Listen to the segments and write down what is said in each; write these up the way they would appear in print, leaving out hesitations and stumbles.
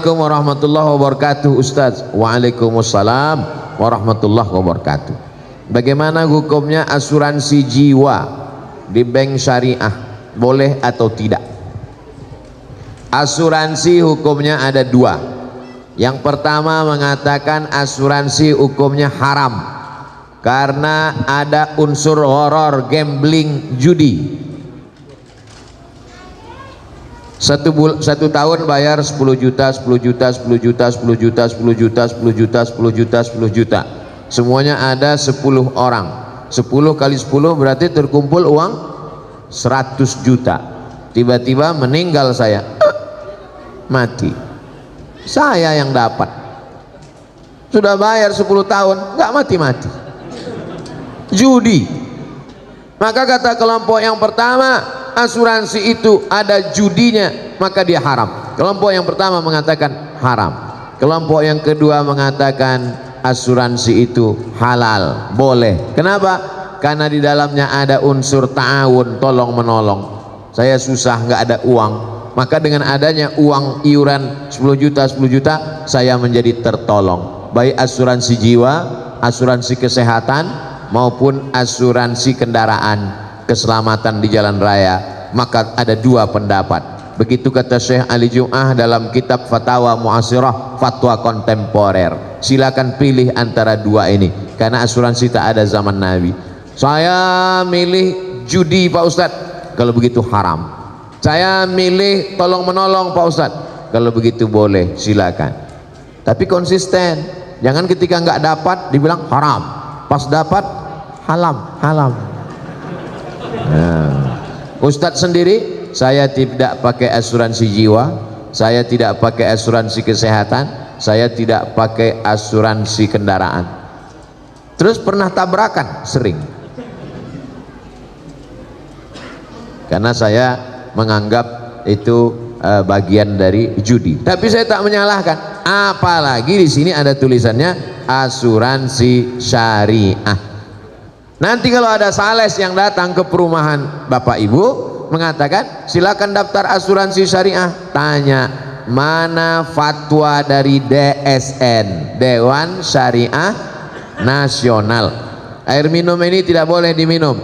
Assalamualaikum warahmatullahi wabarakatuh Ustaz. Waalaikumsalam warahmatullahi wabarakatuh. Bagaimana hukumnya asuransi jiwa di bank syariah, boleh atau tidak? Asuransi hukumnya ada dua. Yang pertama mengatakan asuransi hukumnya haram karena ada unsur horor, gambling, judi. Satu tahun bayar 10 juta, 10 juta, 10 juta, 10 juta, 10 juta, 10 juta, 10 juta, 10 juta. Semuanya ada 10 orang. 10 kali 10 berarti terkumpul uang 100 juta. Tiba-tiba meninggal saya. Mati. Saya yang dapat. Sudah bayar 10 tahun, nggak mati-mati. Judi. Maka kata kelompok yang pertama, asuransi itu ada judinya, maka dia haram. Kelompok yang pertama mengatakan haram. Kelompok yang kedua mengatakan asuransi itu halal, boleh. Kenapa? Karena di dalamnya ada unsur ta'awun, tolong menolong. Saya susah, nggak ada uang, maka dengan adanya uang iuran 10 juta 10 juta saya menjadi tertolong. Baik asuransi jiwa, asuransi kesehatan maupun asuransi kendaraan, keselamatan di jalan raya. Maka ada dua pendapat. Begitu kata Syekh Ali Jum'ah dalam kitab Fatawa Mu'asirah, fatwa kontemporer. Silakan pilih antara dua ini, karena asuransi tak ada zaman Nabi. Saya milih judi Pak Ustadz, kalau begitu haram. Saya milih tolong menolong Pak Ustadz, kalau begitu boleh, silakan. Tapi konsisten. Jangan ketika nggak dapat dibilang haram, pas dapat halam. Nah, Ustadz sendiri, saya tidak pakai asuransi jiwa, saya tidak pakai asuransi kesehatan, saya tidak pakai asuransi kendaraan. Terus pernah tabrakan? Sering. Karena saya menganggap itu bagian dari judi. Tapi saya tak menyalahkan. Apalagi di sini ada tulisannya asuransi syariah. Nanti kalau ada sales yang datang ke perumahan Bapak Ibu mengatakan silakan daftar asuransi syariah, tanya mana fatwa dari DSN, Dewan Syariah Nasional. Air minum ini tidak boleh diminum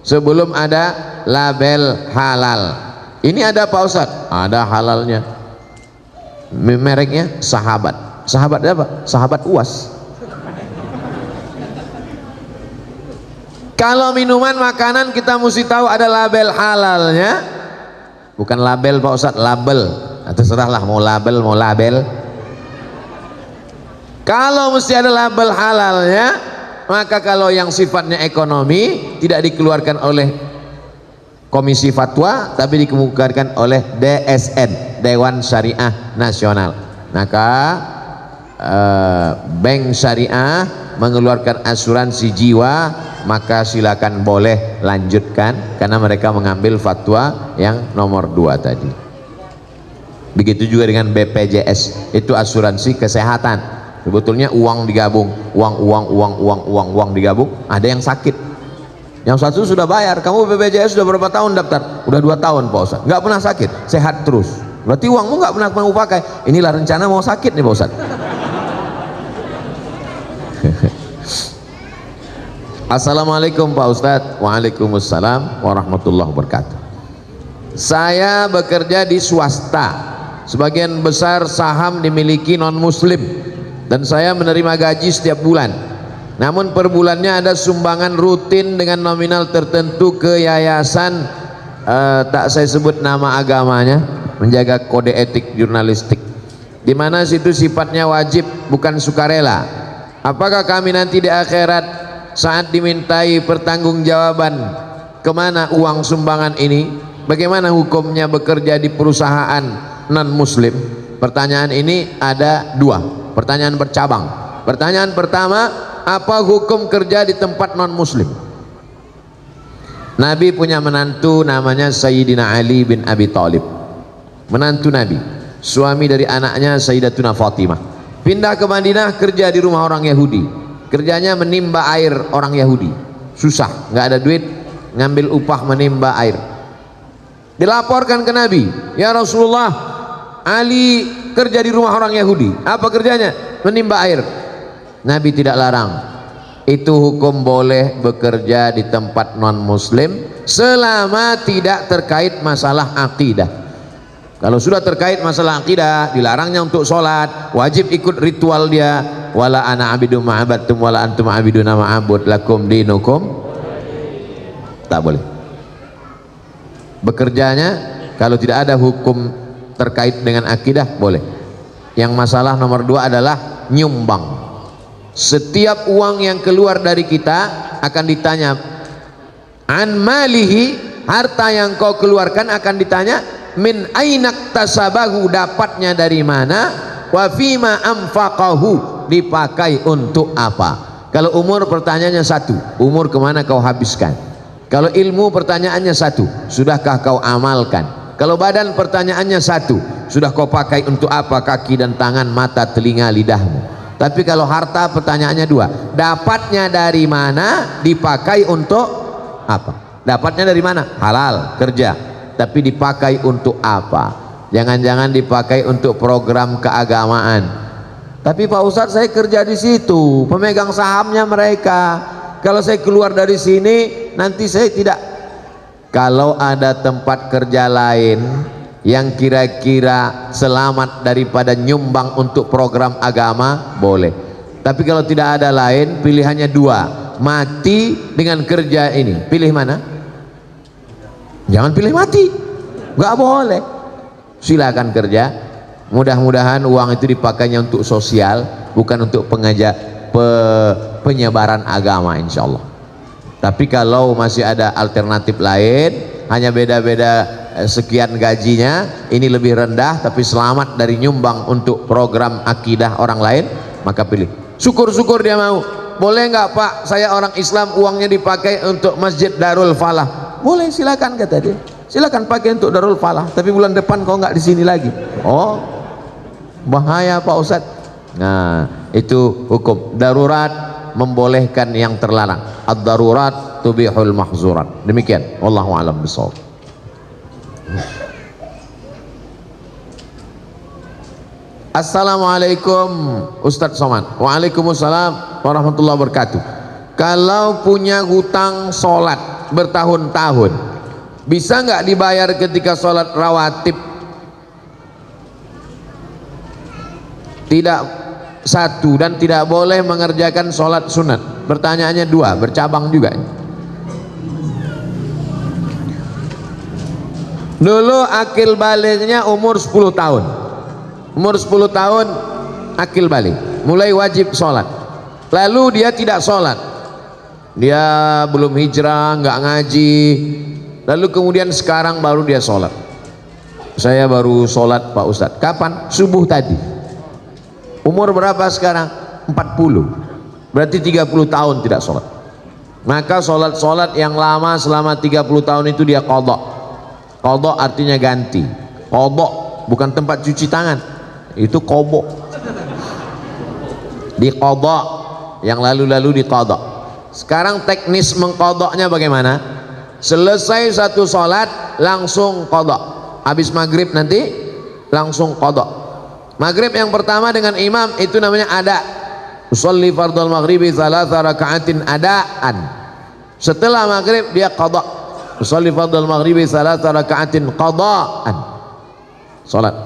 sebelum ada label halal. Ini ada Pak Ustadz? Ada halalnya. Mereknya Sahabat. Sahabat apa? Sahabat UAS. Kalau minuman makanan kita mesti tahu ada label halalnya, bukan label Pak Ustadz, label. Terserahlah mau label mau label. Kalau mesti ada label halalnya, maka kalau yang sifatnya ekonomi tidak dikeluarkan oleh Komisi Fatwa, tapi dikemukakan oleh DSN, Dewan Syariah Nasional. Maka bank syariah mengeluarkan asuransi jiwa, maka silakan boleh lanjutkan karena mereka mengambil fatwa yang nomor 2 tadi. Begitu juga dengan BPJS, itu asuransi kesehatan. Sebetulnya uang digabung, uang digabung. Ada yang sakit, yang satu sudah bayar. Kamu BPJS sudah berapa tahun daftar? Udah 2 tahun Pak Ustadz, nggak pernah sakit, sehat terus. Berarti uangmu nggak pernah kamu pakai. Inilah rencana mau sakit nih Pak Ustadz. Assalamualaikum Pak Ustadz. Waalaikumsalam warahmatullahi wabarakatuh. Saya bekerja di swasta, sebagian besar saham dimiliki non muslim dan saya menerima gaji setiap bulan. Namun per bulannya ada sumbangan rutin dengan nominal tertentu ke yayasan, tak saya sebut nama agamanya, menjaga kode etik jurnalistik, di mana situ sifatnya wajib bukan sukarela. Apakah kami nanti di akhirat saat dimintai pertanggungjawaban kemana uang sumbangan ini? Bagaimana hukumnya bekerja di perusahaan non muslim? Pertanyaan ini ada 2 pertanyaan bercabang. Pertanyaan pertama, apa hukum kerja di tempat non muslim? Nabi punya menantu namanya Sayyidina Ali bin Abi Thalib, menantu Nabi, suami dari anaknya Sayyidatuna Fatimah. Pindah ke Madinah, kerja di rumah orang Yahudi. Kerjanya menimba air orang Yahudi, susah, nggak ada duit, ngambil upah menimba air. Dilaporkan ke Nabi, ya Rasulullah, Ali kerja di rumah orang Yahudi. Apa kerjanya? Menimba air. Nabi tidak larang. Itu hukum boleh bekerja di tempat non muslim selama tidak terkait masalah akidah. Kalau sudah terkait masalah akidah, dilarangnya untuk sholat, wajib ikut ritual dia. Wala ana abidu ma'abadtum wala antum abiduna ma'abud lakum dinukum. Tak boleh. Bekerjanya kalau tidak ada hukum terkait dengan akidah boleh. Yang masalah nomor 2 adalah nyumbang. Setiap uang yang keluar dari kita akan ditanya an malihi, harta yang kau keluarkan akan ditanya min ainak tasabahu, dapatnya dari mana, wa fima anfaqahu, dipakai untuk apa. Kalau umur pertanyaannya 1, umur kemana kau habiskan. Kalau ilmu pertanyaannya 1, sudahkah kau amalkan. Kalau badan pertanyaannya 1, sudah kau pakai untuk apa kaki dan tangan, mata, telinga, lidahmu. Tapi kalau harta pertanyaannya 2, dapatnya dari mana, dipakai untuk apa. Dapatnya dari mana? Halal, kerja. Tapi dipakai untuk apa? Jangan-jangan dipakai untuk program keagamaan. Tapi Pak Ustadz, saya kerja di situ, pemegang sahamnya mereka. Kalau saya keluar dari sini, nanti saya tidak. Kalau ada tempat kerja lain yang kira-kira selamat daripada nyumbang untuk program agama, boleh. Tapi kalau tidak ada lain, pilihannya 2, mati dengan kerja ini. Pilih mana? Jangan pilih mati, nggak boleh. Silakan kerja. Mudah-mudahan uang itu dipakainya untuk sosial, bukan untuk penyebaran agama, insya Allah. Tapi kalau masih ada alternatif lain, hanya beda-beda sekian gajinya, ini lebih rendah tapi selamat dari nyumbang untuk program akidah orang lain, maka pilih. Syukur-syukur dia mau. Boleh nggak Pak, saya orang Islam, uangnya dipakai untuk Masjid Darul Falah. Boleh, silakan kata dia. Silakan pakai untuk Darul Falah, tapi bulan depan kau nggak di sini lagi. Oh, bahaya Pak Ustadz. Nah, itu hukum darurat membolehkan yang terlarang. Ad-darurat tubihul mahzurat. Demikian, wallahu a'lam bishawab. Assalamualaikum Ustadz Somad. Waalaikumsalam warahmatullahi wabarakatuh. Kalau punya hutang sholat bertahun-tahun, bisa nggak dibayar ketika sholat rawatib? Tidak, 1, dan tidak boleh mengerjakan sholat sunat. Pertanyaannya 2, bercabang juga. Dulu akil baliknya umur 10 tahun. Umur 10 tahun akil balik, mulai wajib sholat. Lalu dia tidak sholat, dia belum hijrah, nggak ngaji. Lalu kemudian sekarang baru dia sholat. Saya baru sholat Pak Ustadz. Kapan? Subuh tadi. Umur berapa sekarang? 40. Berarti 30 tahun tidak sholat. Maka sholat-sholat yang lama selama 30 tahun itu dia qadha. Qadha artinya ganti. Qadha bukan tempat cuci tangan, itu qadha. Di qadha, yang lalu-lalu di qadha. Sekarang teknis mengqadhanya bagaimana? Selesai satu sholat langsung qadha. Habis maghrib nanti langsung qadha. Maghrib yang pertama dengan imam itu namanya ada. Usolli fardal maghribi 3 raka'atin adaan. Setelah maghrib dia qadha. Usolli fardal maghribi 3 raka'atin qadaan. Salat.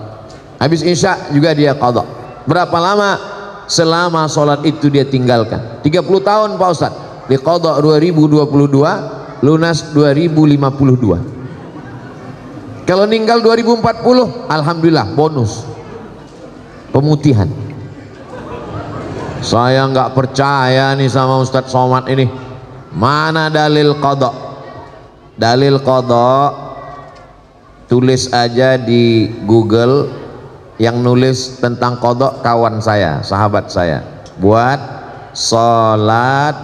Habis isya juga dia qadha. Berapa lama? Selama salat itu dia tinggalkan. 30 tahun Pak Ustaz. Di qadha 2022, lunas 2052. Kalau meninggal 2040, alhamdulillah bonus. Pemutihan. Saya nggak percaya nih sama Ustadz Somad ini. Mana dalil qadha? Dalil qadha tulis aja di Google. Yang nulis tentang qadha kawan saya, sahabat saya. Buat salat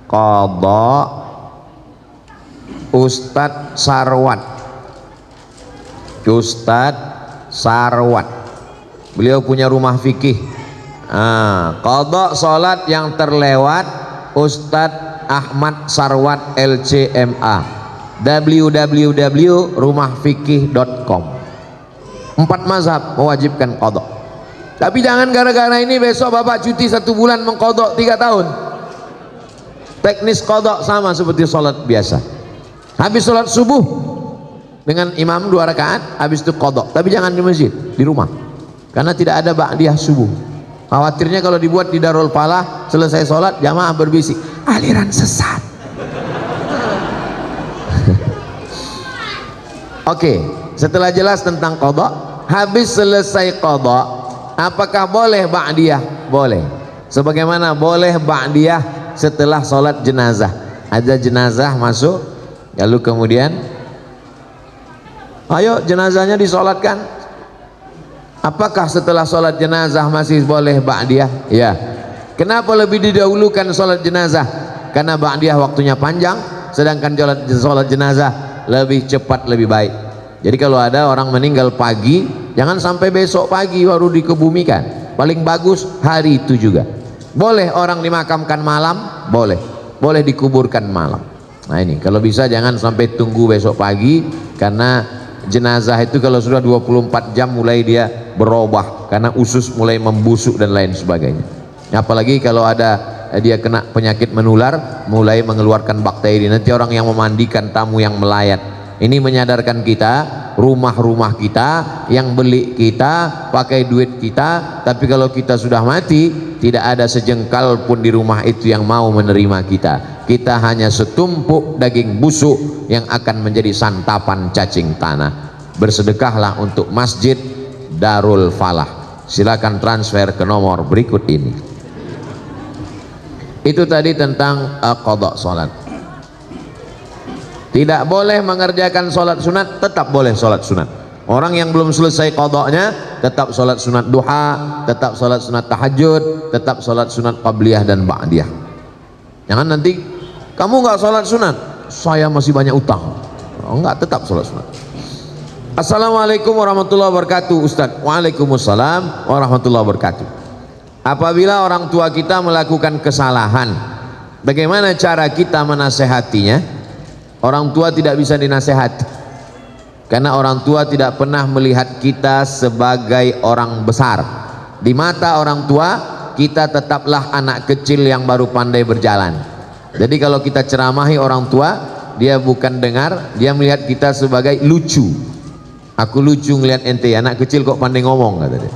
qadha Ustadz Sarwat. Ustadz Sarwat. Beliau punya rumah fikih. Qadha salat yang terlewat Ustadz Ahmad Sarwat LCMA. www.rumahfikih.com. 4 mazhab mewajibkan qadha. Tapi jangan gara-gara ini besok bapak cuti 1 bulan mengqadha 3 tahun. Teknis qadha sama seperti sholat biasa. Habis sholat subuh dengan imam 2 rakaat, habis itu qadha. Tapi jangan di masjid, di rumah, karena tidak ada ba'diyah subuh. Khawatirnya kalau dibuat di Darul Falah, selesai sholat jamaah berbisik, aliran sesat. Oke, setelah jelas tentang qadha, habis selesai qadha, apakah boleh ba'diyah? Boleh. Sebagaimana boleh ba'diyah setelah sholat jenazah. Ada jenazah masuk, lalu kemudian ayo jenazahnya disolatkan. Apakah setelah sholat jenazah masih boleh ba'diyah? Ya. Kenapa lebih didahulukan sholat jenazah? Karena ba'diyah waktunya panjang, sedangkan sholat jenazah lebih cepat, lebih baik. Jadi kalau ada orang meninggal pagi, jangan sampai besok pagi baru dikebumikan. Paling bagus hari itu juga. Boleh orang dimakamkan malam, boleh. Boleh dikuburkan malam. Nah ini kalau bisa jangan sampai tunggu besok pagi, karena jenazah itu kalau sudah 24 jam mulai dia berubah, karena usus mulai membusuk dan lain sebagainya. Apalagi kalau ada dia kena penyakit menular, mulai mengeluarkan bakteri, nanti orang yang memandikan tamu yang melayat. Ini menyadarkan kita, rumah-rumah kita yang beli kita, pakai duit kita, tapi kalau kita sudah mati, tidak ada sejengkal pun di rumah itu yang mau menerima kita. Kita hanya setumpuk daging busuk yang akan menjadi santapan cacing tanah. Bersedekahlah untuk Masjid Darul Falah. Silakan transfer ke nomor berikut ini. Itu tadi tentang qadha salat. Tidak boleh mengerjakan salat sunat, tetap boleh salat sunat. Orang yang belum selesai qadhanya tetap salat sunat duha, tetap salat sunat tahajud, tetap salat sunat qabliyah dan ba'diyah. Jangan nanti kamu nggak salat sunat, saya masih banyak utang. Enggak, tetap salat sunat. Assalamualaikum warahmatullahi wabarakatuh. Ustaz. Waalaikumsalam warahmatullahi wabarakatuh. Apabila orang tua kita melakukan kesalahan, bagaimana cara kita menasehatinya? Orang tua tidak bisa dinasehati, karena orang tua tidak pernah melihat kita sebagai orang besar. Di mata orang tua, kita tetaplah anak kecil yang baru pandai berjalan. Jadi kalau kita ceramahi orang tua, dia bukan dengar, dia melihat kita sebagai lucu. Aku lucu ngelihat ente, anak kecil kok pandai ngomong, kata dia.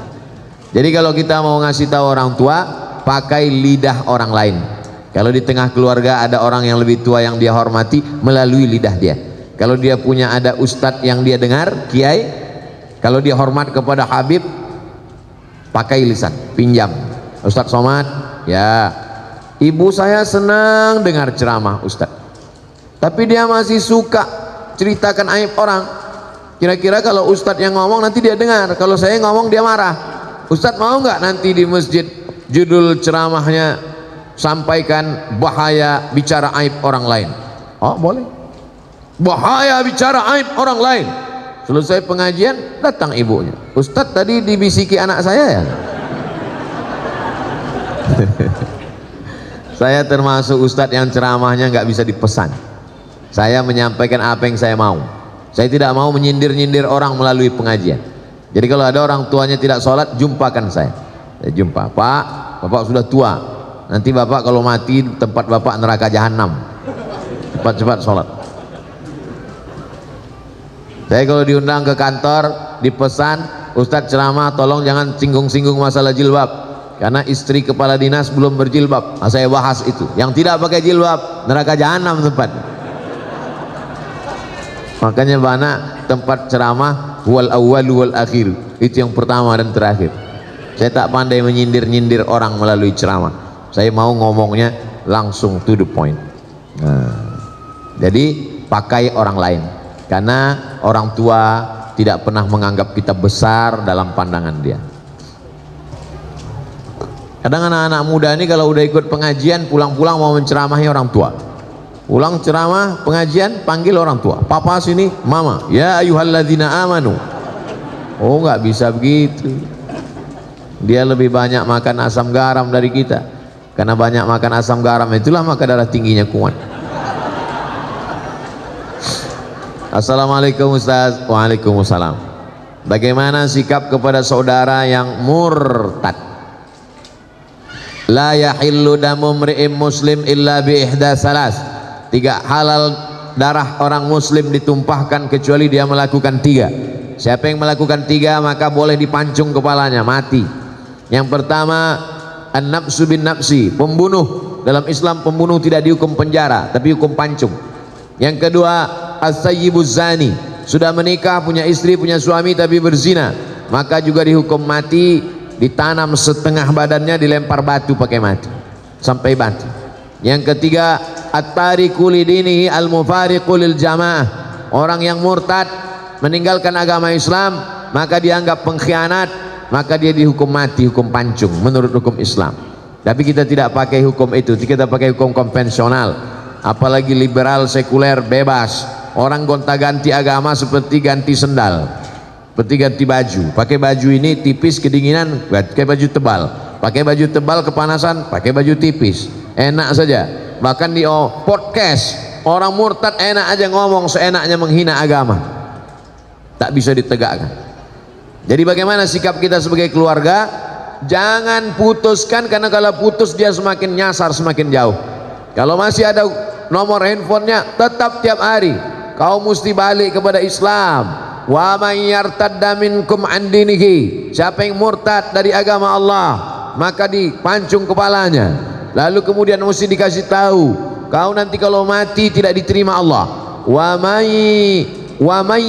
Jadi kalau kita mau ngasih tahu orang tua, pakai lidah orang lain. Kalau di tengah keluarga ada orang yang lebih tua yang dia hormati, melalui lidah dia. Kalau dia punya ada ustadz yang dia dengar, kiai, kalau dia hormat kepada Habib, pakai lisan, pinjam. Ustadz Somad, ya, ibu saya senang dengar ceramah ustadz, tapi dia masih suka ceritakan aib orang. Kira-kira kalau ustadz yang ngomong nanti dia dengar, kalau saya ngomong dia marah. Ustadz mau nggak nanti di masjid judul ceramahnya sampaikan bahaya bicara aib orang lain? Oh boleh, bahaya bicara aib orang lain. Selesai pengajian datang ibunya, Ustadz tadi dibisiki anak saya ya. Saya termasuk ustadz yang ceramahnya nggak bisa dipesan. Saya menyampaikan apa yang saya mau. Saya tidak mau menyindir-nyindir orang melalui pengajian. Jadi kalau ada orang tuanya tidak sholat, jumpakan saya jumpa, Pak, bapak sudah tua, nanti bapak kalau mati tempat bapak neraka jahanam, cepat-cepat sholat. Saya kalau diundang ke kantor, dipesan, Ustadz ceramah tolong jangan singgung-singgung masalah jilbab, karena istri kepala dinas belum berjilbab. Nah, saya bahas itu, yang tidak pakai jilbab neraka jahanam tempat. Makanya banyak tempat ceramah wal awwal wal akhir, itu yang pertama dan terakhir. Saya tak pandai menyindir-nyindir orang melalui ceramah. Saya mau ngomongnya langsung to the point. Nah, jadi pakai orang lain, karena orang tua tidak pernah menganggap kita besar dalam pandangan dia. Kadang anak-anak muda ini kalau udah ikut pengajian, pulang-pulang mau menceramahi orang tua. Pulang ceramah pengajian, panggil orang tua, papa sini, mama, ya ayyuhalladzina amanu. Oh nggak bisa begitu. Dia lebih banyak makan asam garam dari kita, karena banyak makan asam garam itulah maka darah tingginya kuat. Assalamualaikum Ustaz. Waalaikumsalam. Bagaimana sikap kepada saudara yang murtad? La yahillu damu mri'im muslim illa bi ihda salas. Tidak halal darah orang muslim ditumpahkan kecuali dia melakukan 3. Siapa yang melakukan 3 maka boleh dipancung kepalanya, mati. Yang pertama, an-nafsu bin nafsi, pembunuh. Dalam Islam pembunuh tidak dihukum penjara tapi hukum pancung. Yang kedua, as-sayyibuz zani, sudah menikah, punya istri, punya suami tapi berzina, maka juga dihukum mati, ditanam setengah badannya, dilempar batu pakai mati sampai mati. Yang ketiga, at-tariku lidinihi al-mufariqu lil jamaah, orang yang murtad meninggalkan agama Islam maka dianggap pengkhianat, maka dia dihukum mati, hukum pancung menurut hukum Islam. Tapi kita tidak pakai hukum itu, kita pakai hukum konvensional. Apalagi liberal sekuler bebas, orang gonta-ganti agama seperti ganti sendal, seperti ganti baju. Pakai baju ini tipis kedinginan, pakai baju tebal. Pakai baju tebal kepanasan, pakai baju tipis. Enak saja. Bahkan di podcast orang murtad enak aja ngomong, seenaknya menghina agama, tak bisa ditegakkan. Jadi bagaimana sikap kita sebagai keluarga? Jangan putuskan, karena kalau putus dia semakin nyasar, semakin jauh. Kalau masih ada nomor handphonenya, tetap tiap hari kau mesti balik kepada Islam. Wa may yartadda minkum an dinihi, siapa yang murtad dari agama Allah maka dipancung kepalanya. Lalu kemudian mesti dikasih tahu, kau nanti kalau mati tidak diterima Allah. Wa may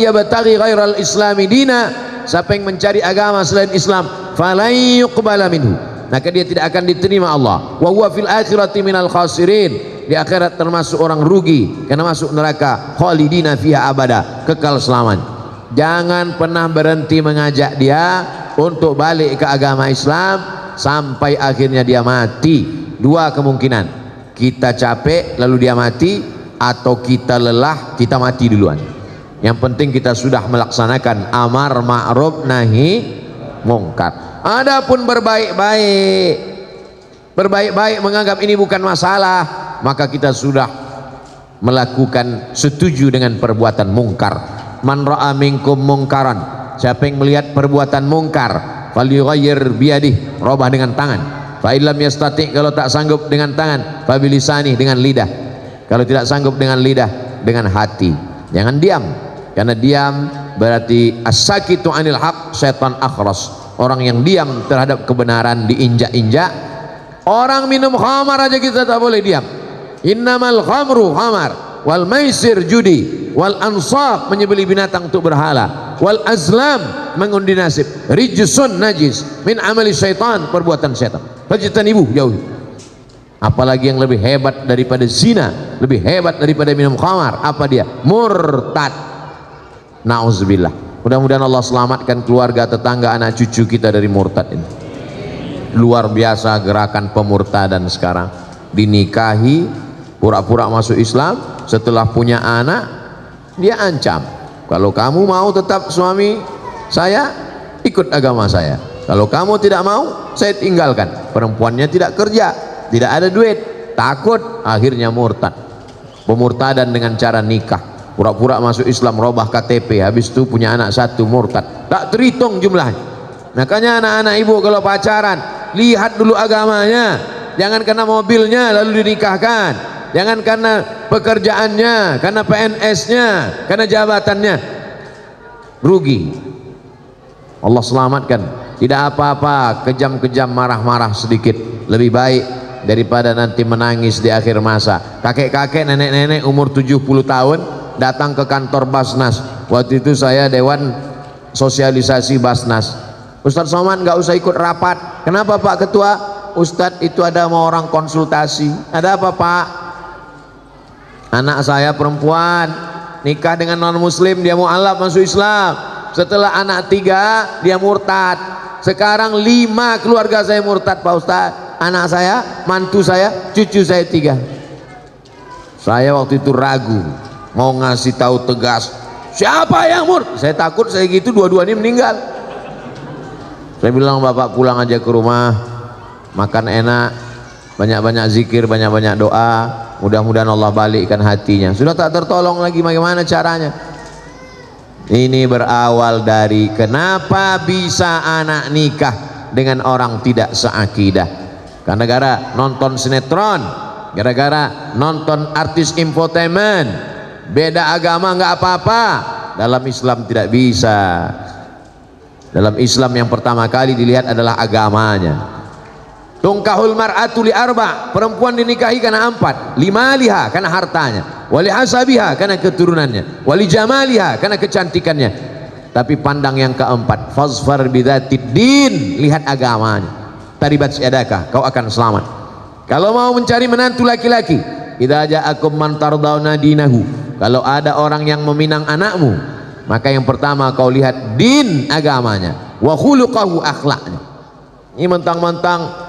yabtaghi ghairal islami dina, siapa yang mencari agama selain Islam, falan yuqbala minhu, maka dia tidak akan diterima Allah. Wa huwa fil akhirati minal khasirin, di akhirat termasuk orang rugi karena masuk neraka khalidina fiha abada, kekal selamanya. Jangan pernah berhenti mengajak dia untuk balik ke agama Islam sampai akhirnya dia mati. 2 kemungkinan, kita capek lalu dia mati, atau kita lelah kita mati duluan. Yang penting kita sudah melaksanakan amar ma'ruf nahi mungkar. Adapun berbaik-baik menganggap ini bukan masalah, maka kita sudah melakukan setuju dengan perbuatan mungkar. Man ra'a minkum mungkaran, siapa yang melihat perbuatan mungkar, falyughayyir biyadihi, robah dengan tangan. Fa illam yastati, kalau tak sanggup dengan tangan, fa bilisani, dengan lidah. Kalau tidak sanggup dengan lidah, dengan hati. Jangan diam, karena diam berarti as-sakitu anil haq syaitan akhras, orang yang diam terhadap kebenaran diinjak-injak. Orang minum khamar aja kita tak boleh diam. Innamal khamru khamar, wal maisir judi, wal ansab menyembelih binatang untuk berhala, wal azlam mengundi nasib, rijsun najis min amali syaitan, perbuatan syaitan. Fajtanibuh, jauhi. Apalagi yang lebih hebat daripada zina, lebih hebat daripada minum khamar, apa dia? Murtad. Nauzubillah. Mudah-mudahan Allah selamatkan keluarga, tetangga, anak cucu kita dari murtad ini. Luar biasa gerakan pemurtadan sekarang. Dinikahi, pura-pura masuk Islam, setelah punya anak dia ancam, kalau kamu mau tetap suami saya, ikut agama saya. Kalau kamu tidak mau, saya tinggalkan. Perempuannya tidak kerja, tidak ada duit, takut, akhirnya murtad. Pemurtadan dengan cara nikah, pura-pura masuk Islam, robah KTP, habis itu punya anak 1, murtad, tak terhitung jumlahnya. Makanya anak-anak ibu kalau pacaran, lihat dulu agamanya. Jangan karena mobilnya lalu dinikahkan, jangan karena pekerjaannya, karena PNS-nya, karena jabatannya, rugi. Allah selamatkan. Tidak apa-apa kejam-kejam, marah-marah sedikit, lebih baik daripada nanti menangis di akhir masa. Kakek-kakek, nenek-nenek umur 70 tahun datang ke kantor Basnas. Waktu itu saya dewan sosialisasi Basnas. Ustadz Somad nggak usah ikut rapat. Kenapa Pak Ketua? Ustadz itu ada mau orang konsultasi. Ada apa Pak? Anak saya perempuan nikah dengan non muslim, dia mau alaf masuk Islam. Setelah anak 3 dia murtad. Sekarang 5 keluarga saya murtad Pak Ustadz. Anak saya, mantu saya, cucu saya 3. Saya waktu itu ragu mau ngasih tahu tegas, siapa yang saya takut saya gitu dua-duanya meninggal. Saya bilang, Bapak pulang aja ke rumah, makan enak, banyak-banyak zikir, banyak-banyak doa, mudah-mudahan Allah balikkan hatinya. Sudah tak tertolong lagi, bagaimana caranya? Ini berawal dari kenapa bisa anak nikah dengan orang tidak seakidah. Karena gara nonton sinetron, gara-gara nonton artis infotainment. Beda agama nggak apa-apa, dalam Islam tidak bisa. Dalam Islam yang pertama kali dilihat adalah agamanya. Tungkahul mar'atu li arba', perempuan dinikahi karena 4. Limaliha karena hartanya, wali hasabiha karena keturunannya, wali jamaliha karena kecantikannya. Tapi pandang yang keempat, fazfar bidzatid din, lihat agamanya. Taribat yadaka, kau akan selamat. Kalau mau mencari menantu laki-laki, idza ja'akum man tardawna dinahu, kalau ada orang yang meminang anakmu, maka yang pertama kau lihat din, agamanya, wa khuluqahu, akhlaknya. Ini mentang-mentang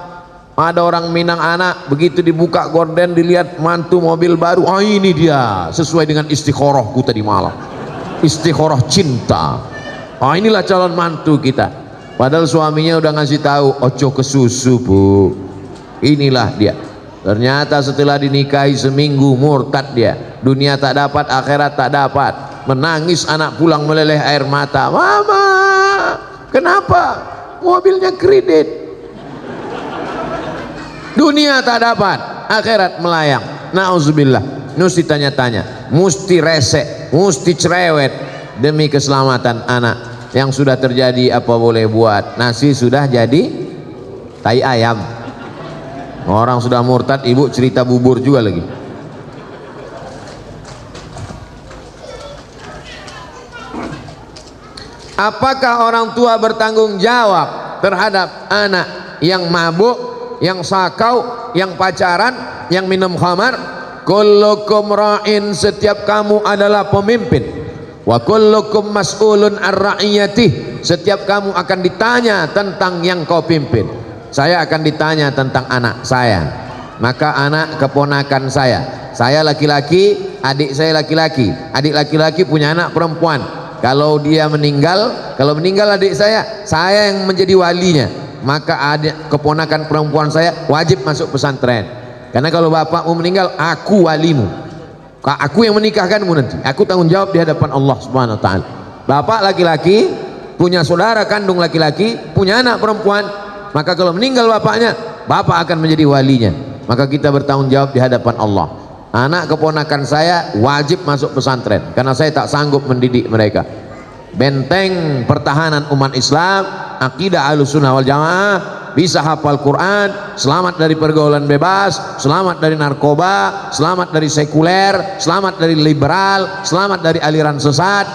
ada orang minang anak, begitu dibuka gorden dilihat mantu mobil baru, oh ini dia sesuai dengan istikharahku tadi malam, istikharah cinta, oh inilah calon mantu kita. Padahal suaminya udah ngasih tahu, ojo ke susu bu, inilah dia. Ternyata setelah dinikahi seminggu murtad dia, dunia tak dapat, akhirat tak dapat, menangis anak pulang meleleh air mata. Mama, kenapa? Mobilnya kredit. Dunia tak dapat, akhirat melayang. Nauzubillah. Mesti tanya-tanya, mesti resek, mesti cerewet demi keselamatan anak. Yang sudah terjadi apa boleh buat, nasi sudah jadi tai ayam. Orang sudah murtad, ibu cerita bubur juga lagi. Apakah orang tua bertanggung jawab terhadap anak yang mabuk, yang sakau, yang pacaran, yang minum khamar? Kullukum ra'in, setiap kamu adalah pemimpin. Wa kullukum mas'ulun ar-ra'iyatih, setiap kamu akan ditanya tentang yang kau pimpin. Saya akan ditanya tentang anak saya. Maka anak keponakan saya laki-laki, adik saya laki-laki, adik laki-laki punya anak perempuan. Kalau dia meninggal, kalau meninggal adik saya yang menjadi walinya. Maka adik keponakan perempuan saya wajib masuk pesantren. Karena kalau bapakmu meninggal, aku walimu, aku yang menikahkanmu nanti, aku tanggung jawab di hadapan Allah Subhanahu wa ta'ala. Bapak laki-laki punya saudara kandung laki-laki, punya anak perempuan, maka kalau meninggal bapaknya, bapak akan menjadi walinya. Maka kita bertanggung jawab di hadapan Allah. Anak keponakan saya wajib masuk pesantren karena saya tak sanggup mendidik mereka. Benteng pertahanan umat Islam, akidah Ahlussunnah wal Jamaah, bisa hafal Quran, selamat dari pergaulan bebas, selamat dari narkoba, selamat dari sekuler, selamat dari liberal, selamat dari aliran sesat.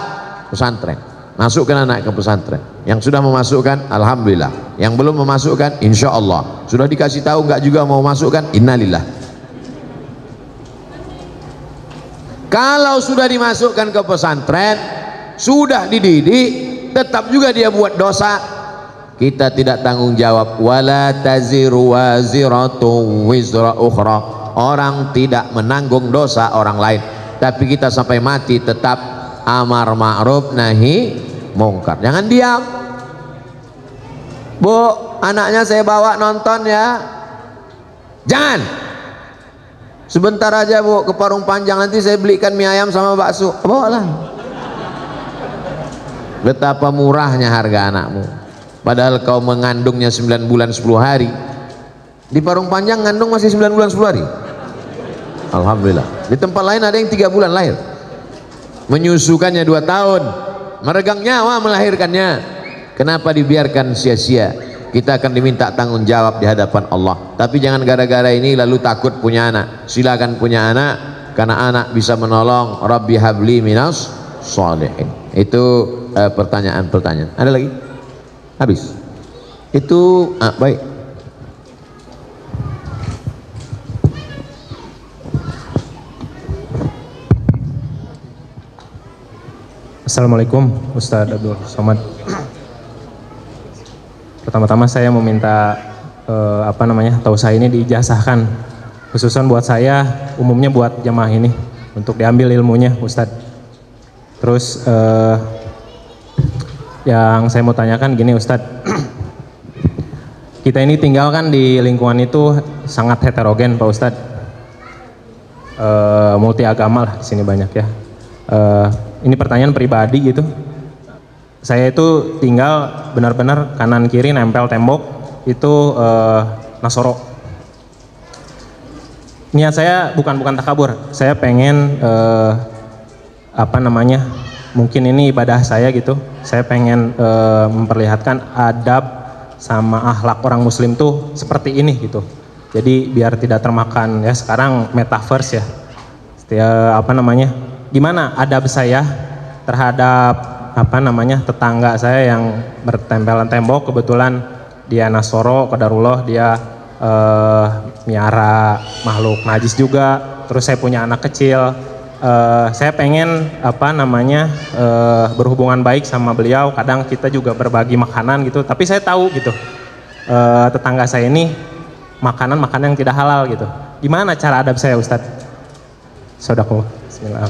Pesantren, masukkan anak ke pesantren. Yang sudah memasukkan, alhamdulillah. Yang belum memasukkan, insya Allah. Sudah dikasih tahu nggak juga mau masukkan, innalillah. Kalau sudah dimasukkan ke pesantren, sudah dididik, tetap juga dia buat dosa, kita tidak tanggung jawab. Wala taziru waziratu wizra ukhra, orang tidak menanggung dosa orang lain. Tapi kita sampai mati tetap amar ma'ruf nahi mungkar. Jangan diam. Bu, anaknya saya bawa nonton ya. Jangan. Sebentar aja bu, ke Parung Panjang, nanti saya belikan mie ayam sama bakso. Bawalah. Betapa murahnya harga anakmu, padahal kau mengandungnya 9 bulan 10 hari. Di Parung Panjang ngandung masih 9 bulan 10 hari, alhamdulillah. Di tempat lain ada yang 3 bulan lahir, menyusukannya 2 tahun, meregang nyawa melahirkannya. Kenapa dibiarkan sia-sia? Kita akan diminta tanggung jawab di hadapan Allah. Tapi jangan gara-gara ini lalu takut punya anak. Silakan punya anak, karena anak bisa menolong. Rabbi habli minas sholihin. Itu pertanyaan-pertanyaan. Ada lagi? Habis. Itu baik. Assalamualaikum Ustadz Abdul Somad. Pertama-tama saya meminta tausiah ini diijazahkan, khususan buat saya, umumnya buat jamaah ini, untuk diambil ilmunya Ustadz. Terus yang saya mau tanyakan gini Ustadz, kita ini tinggal kan di lingkungan itu sangat heterogen Pak Ustadz, multi agama lah di sini banyak ya. Ini pertanyaan pribadi gitu. Saya itu tinggal benar-benar kanan kiri nempel tembok, itu Nasoro. Niat saya bukan takabur, saya pengen mungkin ini ibadah saya gitu. Saya pengen memperlihatkan adab sama akhlak orang muslim tuh seperti ini gitu. Jadi biar tidak termakan ya sekarang metaverse ya. Gimana adab saya terhadap tetangga saya yang bertempelan tembok, kebetulan dia Nasoro, qadarullah, dia miara makhluk najis juga. Terus saya punya anak kecil, saya pengen berhubungan baik sama beliau. Kadang kita juga berbagi makanan gitu, tapi saya tahu gitu tetangga saya ini makanan yang tidak halal gitu. Gimana cara adab saya, Ustadz? Sodako, bismillah.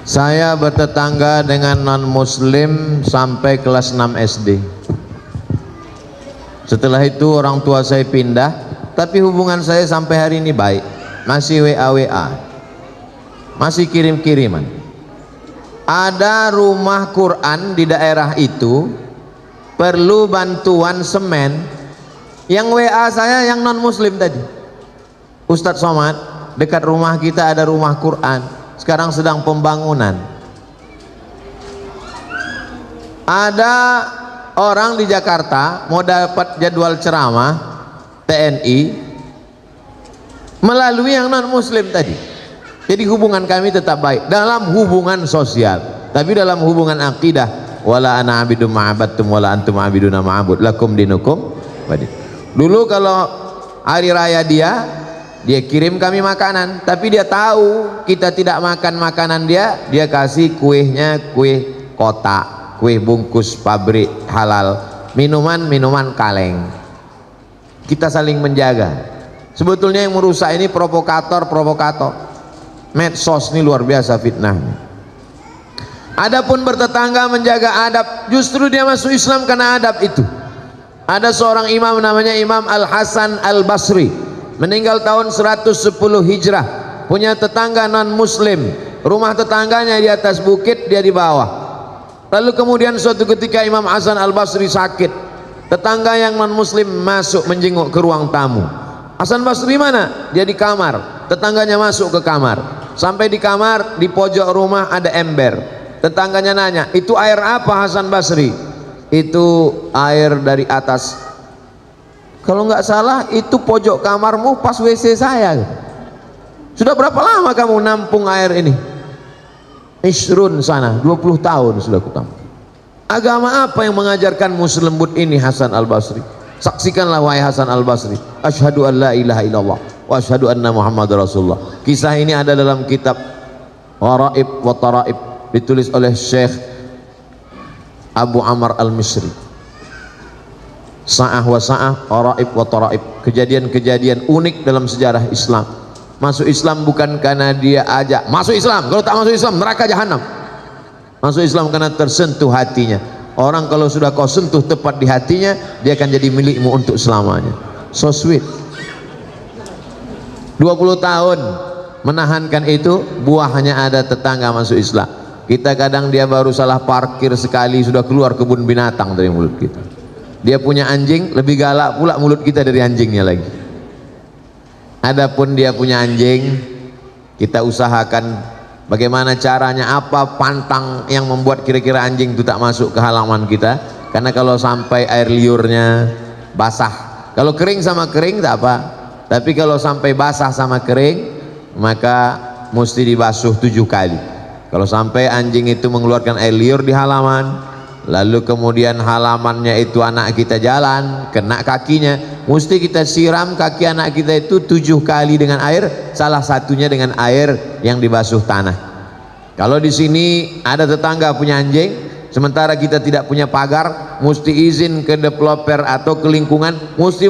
Saya bertetangga dengan non muslim sampai kelas 6 SD. Setelah itu orang tua saya pindah, tapi hubungan saya sampai hari ini baik. Masih WA, masih kirim-kiriman. Ada rumah Quran di daerah itu perlu bantuan semen. Yang WA saya yang non muslim tadi, Ustadz Somad, dekat rumah kita ada rumah Quran, sekarang sedang pembangunan. Ada orang di Jakarta mau dapat jadwal ceramah TNI melalui yang non muslim tadi. Jadi hubungan kami tetap baik dalam hubungan sosial, tapi dalam hubungan akidah, wala ana abidum ma'abadtum wala antum abiduna ma'abud lakum dinukum wadi. Dulu kalau hari raya dia kirim kami makanan, tapi dia tahu kita tidak makan makanan dia kasih kuehnya kue kotak, kue bungkus pabrik halal, minuman kaleng. Kita saling menjaga. Sebetulnya yang merusak ini provokator. Medsos ini luar biasa fitnahnya. Adapun bertetangga menjaga adab, justru dia masuk Islam karena adab itu. Ada seorang imam namanya Imam Al-Hasan Al-Basri, meninggal tahun 110 Hijrah, punya tetangga non muslim. Rumah tetangganya di atas bukit, dia di bawah. Lalu kemudian suatu ketika Imam Hasan Al-Basri sakit, tetangga yang non muslim masuk menjenguk ke ruang tamu. Hasan Basri mana? Dia di kamar. Tetangganya masuk ke kamar. Sampai di kamar, di pojok rumah ada ember. Tetangganya nanya, itu air apa Hasan Basri? Itu air dari atas. Kalau nggak salah itu pojok kamarmu pas WC saya. Sudah berapa lama kamu nampung air ini? Isrun sana, 20 tahun sudah kutampung. Agama apa yang mengajarkanmu selembut ini Hasan Al-Basri? Saksikanlah wahai Hasan Al-Basri. Asyhadu an la ilaha illallah wa asyhadu anna Muhammad Rasulullah. Kisah ini ada dalam kitab Waraib wa Taraib, ditulis oleh Syekh Abu Amr Al-Misri. Sa'ah wa sa'ah, Waraib wa Taraib, kejadian-kejadian unik dalam sejarah Islam. Masuk Islam bukan karena dia ajak masuk Islam, kalau tak masuk Islam neraka jahanam. Masuk Islam karena tersentuh hatinya. Orang kalau sudah kau sentuh tepat di hatinya, dia akan jadi milikmu untuk selamanya. So sweet. 20 tahun menahankan itu, buahnya ada tetangga masuk Islam. Kita kadang dia baru salah parkir sekali sudah keluar kebun binatang dari mulut kita. Dia punya anjing, lebih galak pula mulut kita dari anjingnya lagi. Adapun dia punya anjing, kita usahakan bagaimana caranya, apa pantang yang membuat kira-kira anjing itu tak masuk ke halaman kita. Karena kalau sampai air liurnya basah, kalau kering sama kering tak apa, tapi kalau sampai basah sama kering maka mesti dibasuh 7 kali. Kalau sampai anjing itu mengeluarkan air liur di halaman, lalu kemudian halamannya itu anak kita jalan, kena kakinya, mesti kita siram kaki anak kita itu 7 kali dengan air, salah satunya dengan air yang dibasuh tanah. Kalau di sini ada tetangga punya anjing, sementara kita tidak punya pagar, mesti izin ke developer atau ke lingkungan, mesti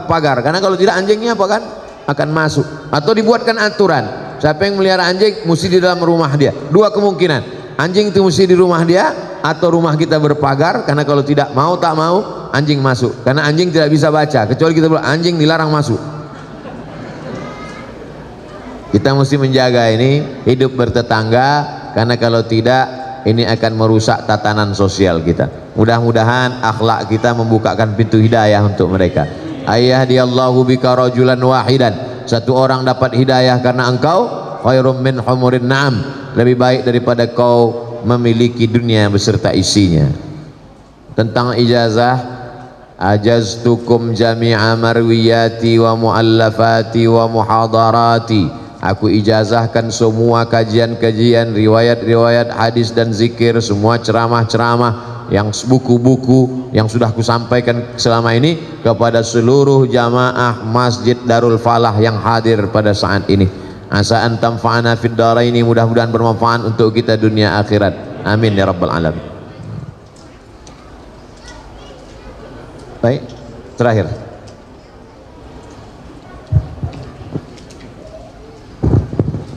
pagar, karena kalau tidak anjingnya apa kan akan masuk. Atau dibuatkan aturan, siapa yang melihara anjing mesti di dalam rumah dia. 2 kemungkinan, anjing itu mesti di rumah dia atau rumah kita berpagar, karena kalau tidak mau tak mau anjing masuk, karena anjing tidak bisa baca kecuali kita bilang anjing dilarang masuk. Kita mesti menjaga ini hidup bertetangga, karena kalau tidak ini akan merusak tatanan sosial kita. Mudah-mudahan akhlak kita membukakan pintu hidayah untuk mereka. Ayyadiyallahu bika rajulan wahidan, satu orang dapat hidayah karena engkau, khairum min humurin na'am, lebih baik daripada kau memiliki dunia beserta isinya. Tentang ijazah, ajaztukum jami'a marwiyati wa muallafati wa muhadarati, aku ijazahkan semua kajian-kajian, riwayat-riwayat hadis dan zikir, semua ceramah-ceramah, yang buku-buku yang sudah kusampaikan selama ini kepada seluruh jamaah Masjid Darul Falah yang hadir pada saat ini. Asa an tanfa'ana fid dharaini, mudah-mudahan bermanfaat untuk kita dunia akhirat. Amin ya rabbal alamin. Baik, terakhir.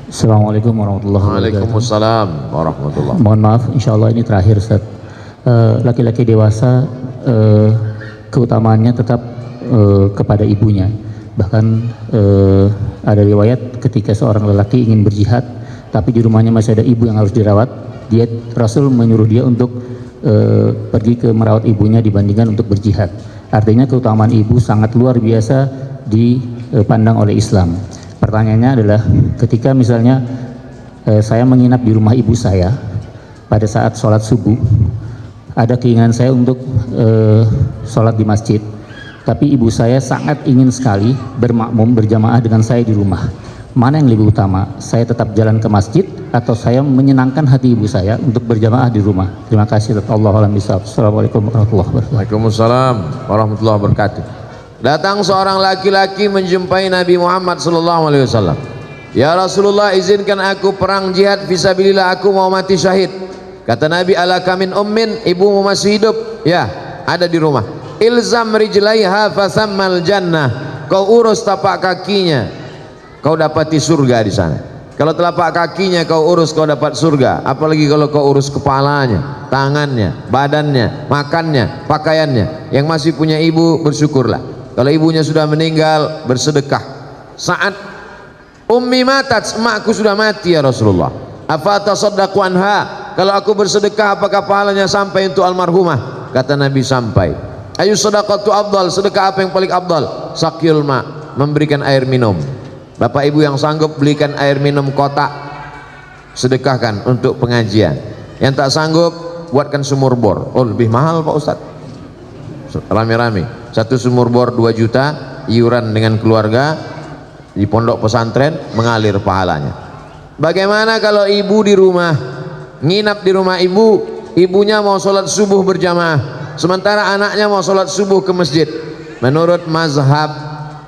Assalamualaikum warahmatullahi wabarakatuh. Waalaikumsalam warahmatullahi. Mohon maaf, insya Allah ini terakhir Ustaz. Laki-laki dewasa keutamaannya tetap kepada ibunya. Bahkan ada riwayat ketika seorang lelaki ingin berjihad, tapi di rumahnya masih ada ibu yang harus dirawat, Rasul menyuruh dia untuk pergi ke merawat ibunya dibandingkan untuk berjihad. Artinya keutamaan ibu sangat luar biasa dipandang oleh Islam. Pertanyaannya adalah, ketika misalnya saya menginap di rumah ibu saya pada saat sholat subuh, ada keinginan saya untuk sholat di masjid, tapi ibu saya sangat ingin sekali bermakmum berjamaah dengan saya di rumah. Mana yang lebih utama? Saya tetap jalan ke masjid atau saya menyenangkan hati ibu saya untuk berjamaah di rumah? Terima kasih. Allahu a'lam bishawab. Assalamualaikum warahmatullahi wabarakatuh. Waalaikumsalam warahmatullahi wabarakatuh. Datang seorang laki-laki menjumpai Nabi Muhammad sallallahu alaihi wasallam. Ya Rasulullah, izinkan aku perang jihad fisabilillah, aku mau mati syahid. Kata Nabi, alaka min ummin, ibumu masih hidup? Ya, ada di rumah. Ilzam rijlaiha fasammal jannah, kau urus tapak kakinya, kau dapati surga di sana. Kalau telapak kakinya kau urus, kau dapat surga. Apalagi kalau kau urus kepalanya, tangannya, badannya, makannya, pakaiannya. Yang masih punya ibu, bersyukurlah. Kalau ibunya sudah meninggal, bersedekah. Saat ummi matat, emakku sudah mati ya Rasulullah, afa tasaddaqu anha, kalau aku bersedekah apakah pahalanya sampai untuk almarhumah? Kata Nabi, sampai. Ayu sadaqatu afdal, sedekah apa yang paling afdal? Saqyul ma, memberikan air minum. Bapak ibu yang sanggup belikan air minum kotak, sedekahkan untuk pengajian. Yang tak sanggup, buatkan sumur bor. Oh, lebih mahal Pak Ustadz. Rame-rame, satu sumur bor 2 juta, iuran dengan keluarga di pondok pesantren, mengalir pahalanya. Bagaimana kalau ibu di rumah, nginap di rumah ibu, ibunya mau sholat subuh berjamaah, sementara anaknya mau sholat subuh ke masjid? Menurut mazhab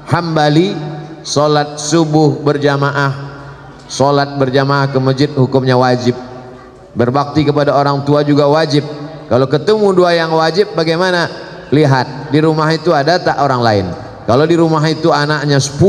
Hambali, sholat subuh berjamaah, sholat berjamaah ke masjid hukumnya wajib. Berbakti kepada orang tua juga wajib. Kalau ketemu dua yang wajib, bagaimana? Lihat, di rumah itu ada tak orang lain. Kalau di rumah itu anaknya 10,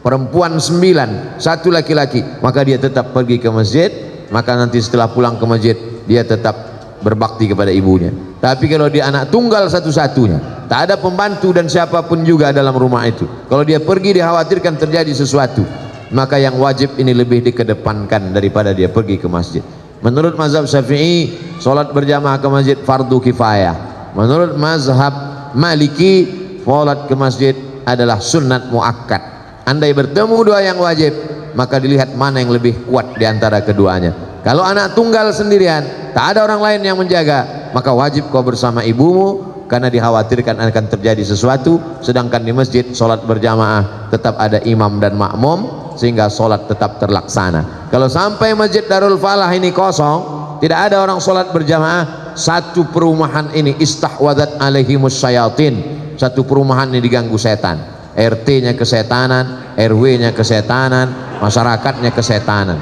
perempuan 9, 1 laki-laki, maka dia tetap pergi ke masjid. Maka nanti setelah pulang ke masjid, dia tetap berbakti kepada ibunya. Tapi kalau dia anak tunggal satu-satunya, tak ada pembantu dan siapapun juga dalam rumah itu, kalau dia pergi dikhawatirkan terjadi sesuatu, maka yang wajib ini lebih dikedepankan daripada dia pergi ke masjid. Menurut mazhab Syafi'i, sholat berjamaah ke masjid fardu kifayah. Menurut mazhab Maliki, sholat ke masjid adalah sunnat muakkad. Andai bertemu dua yang wajib, maka dilihat mana yang lebih kuat di antara keduanya. Kalau anak tunggal sendirian, tak ada orang lain yang menjaga, maka wajib kau bersama ibumu, karena dikhawatirkan akan terjadi sesuatu. Sedangkan di masjid sholat berjamaah tetap ada imam dan makmum, sehingga sholat tetap terlaksana. Kalau sampai Masjid Darul Falah ini kosong, tidak ada orang sholat berjamaah, satu perumahan ini istahwadat alaihimus syayatin, satu perumahan ini diganggu setan. RT-nya kesetanan, RW-nya kesetanan, masyarakatnya kesetanan.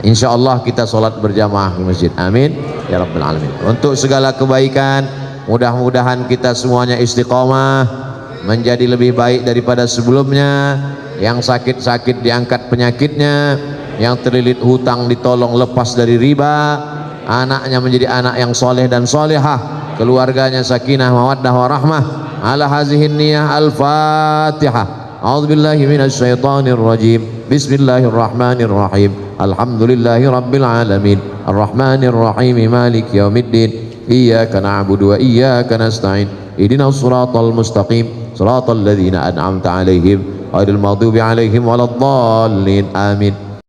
Insya Allah kita sholat berjamaah di masjid. Amin ya rabbal alamin. Untuk segala kebaikan, mudah-mudahan kita semuanya istiqomah, menjadi lebih baik daripada sebelumnya. Yang sakit-sakit diangkat penyakitnya, yang terlilit hutang ditolong lepas dari riba, anaknya menjadi anak yang soleh dan solehah, keluarganya sakinah mawaddah warahmah. Ala hazihin niyah. Al-Fatihah. A'udzubillahi minasyaitonir rajim. Bismillahirrahmanirrahim. Alhamdulillahi rabbil alamin. Arrahmanir rahim. Maliki yaumiddin. Iyyaka na'budu wa iyyaka nasta'in. Ihdinas siratal mustaqim. Siratal ladzina an'amta 'alaihim ghairil maghdubi 'alaihim waladdallin. Amin.